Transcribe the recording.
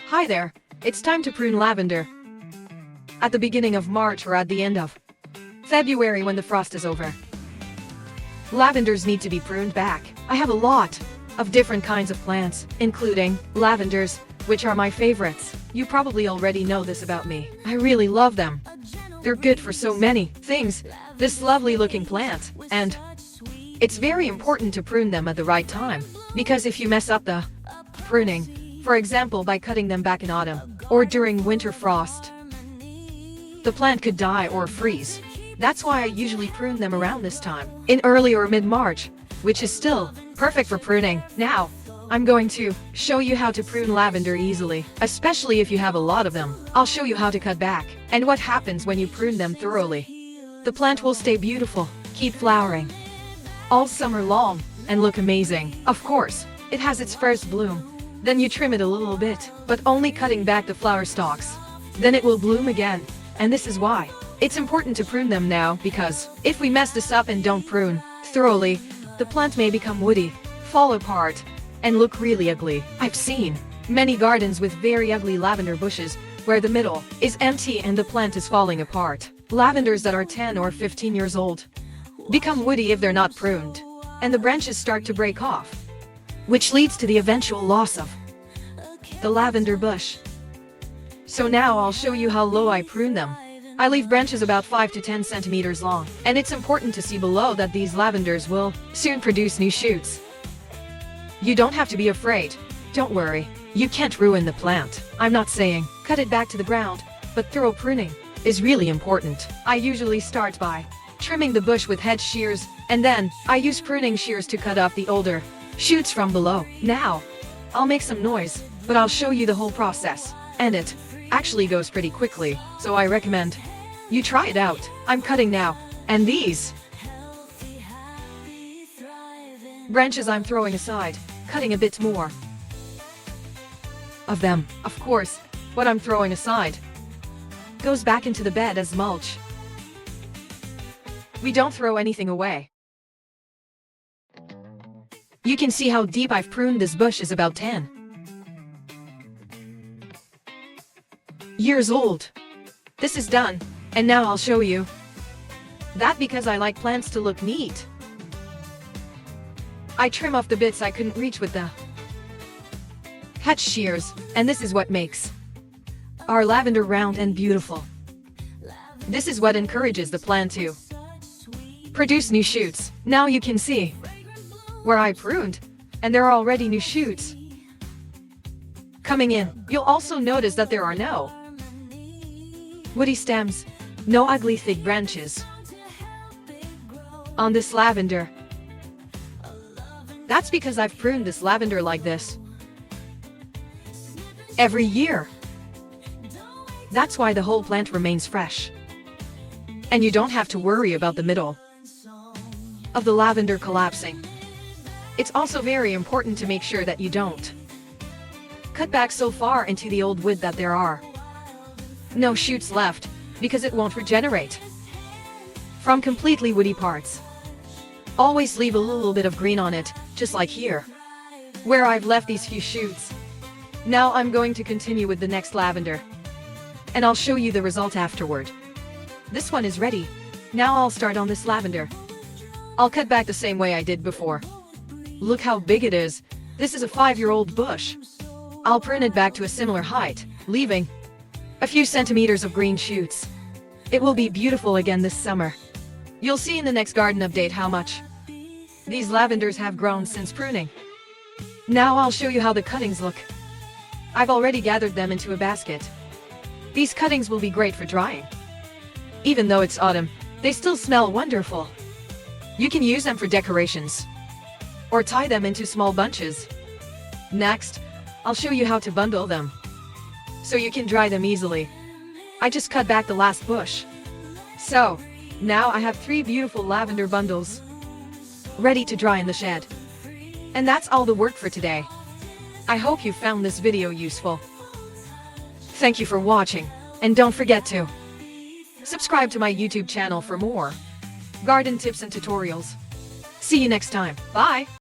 Hi there, it's time to prune lavender. At the beginning of March or at the end of February when the frost is over. Lavenders need to be pruned back. I have a lot of different kinds of plants, including lavenders, which are my favorites. You probably already know this about me. I really love them. They're good for so many things, this lovely looking plant, and it's very important to prune them at the right time, because if you mess up the pruning, for example by cutting them back in autumn, or during winter frost, the plant could die or freeze. That's why I usually prune them around this time, in early or mid-March, which is still perfect for pruning. Now, I'm going to show you how to prune lavender easily, especially if you have a lot of them. I'll show you how to cut back, and what happens when you prune them thoroughly. The plant will stay beautiful, keep flowering all summer long, and look amazing. Of course, it has its first bloom. Then you trim it a little bit, but only cutting back the flower stalks. Then it will bloom again, and this is why it's important to prune them now, because if we mess this up and don't prune thoroughly, the plant may become woody, fall apart, and look really ugly. I've seen many gardens with very ugly lavender bushes where the middle is empty and the plant is falling apart. Lavenders that are 10 or 15 years old become woody if they're not pruned, and the branches start to break off, which leads to the eventual loss of the lavender bush. So now I'll show you how low I prune them. I leave branches about 5 to 10 centimeters long, and it's important to see below that these lavenders will soon produce new shoots. You don't have to be afraid. Don't worry, you can't ruin the plant. I'm not saying cut it back to the ground, but thorough pruning is really important. I usually start by trimming the bush with hedge shears, and then I use pruning shears to cut off the older shoots from below. Now, I'll make some noise, but I'll show you the whole process, and it actually goes pretty quickly, so I recommend you try it out. I'm cutting now, and these branches I'm throwing aside, cutting a bit more of them. Of course, what I'm throwing aside goes back into the bed as mulch. We don't throw anything away. You can see how deep I've pruned this bush is about 10 years old. This is done, and now I'll show you that because I like plants to look neat. I trim off the bits I couldn't reach with the hedge shears, and this is what makes our lavender round and beautiful. This is what encourages the plant to produce new shoots. Now you can see where I pruned, and there are already new shoots coming in. You'll also notice that there are no woody stems, no ugly thick branches on this lavender. That's because I've pruned this lavender like this every year. That's why the whole plant remains fresh, and you don't have to worry about the middle of the lavender collapsing. It's also very important to make sure that you don't cut back so far into the old wood that there are no shoots left, because it won't regenerate from completely woody parts. Always leave a little bit of green on it, just like here, where I've left these few shoots. Now I'm going to continue with the next lavender, and I'll show you the result afterward. This one is ready. Now I'll start on this lavender. I'll cut back the same way I did before. Look how big it is. This is a 5-year-old bush. I'll prune it back to a similar height, leaving a few centimeters of green shoots. It will be beautiful again this summer. You'll see in the next garden update how much these lavenders have grown since pruning. Now I'll show you how the cuttings look. I've already gathered them into a basket. These cuttings will be great for drying. Even though it's autumn, they still smell wonderful. You can use them for decorations, or tie them into small bunches. Next, I'll show you how to bundle them, so you can dry them easily. I just cut back the last bush. So, now I have 3 beautiful lavender bundles ready to dry in the shed. And that's all the work for today. I hope you found this video useful. Thank you for watching, and don't forget to subscribe to my YouTube channel for more garden tips and tutorials. See you next time. Bye!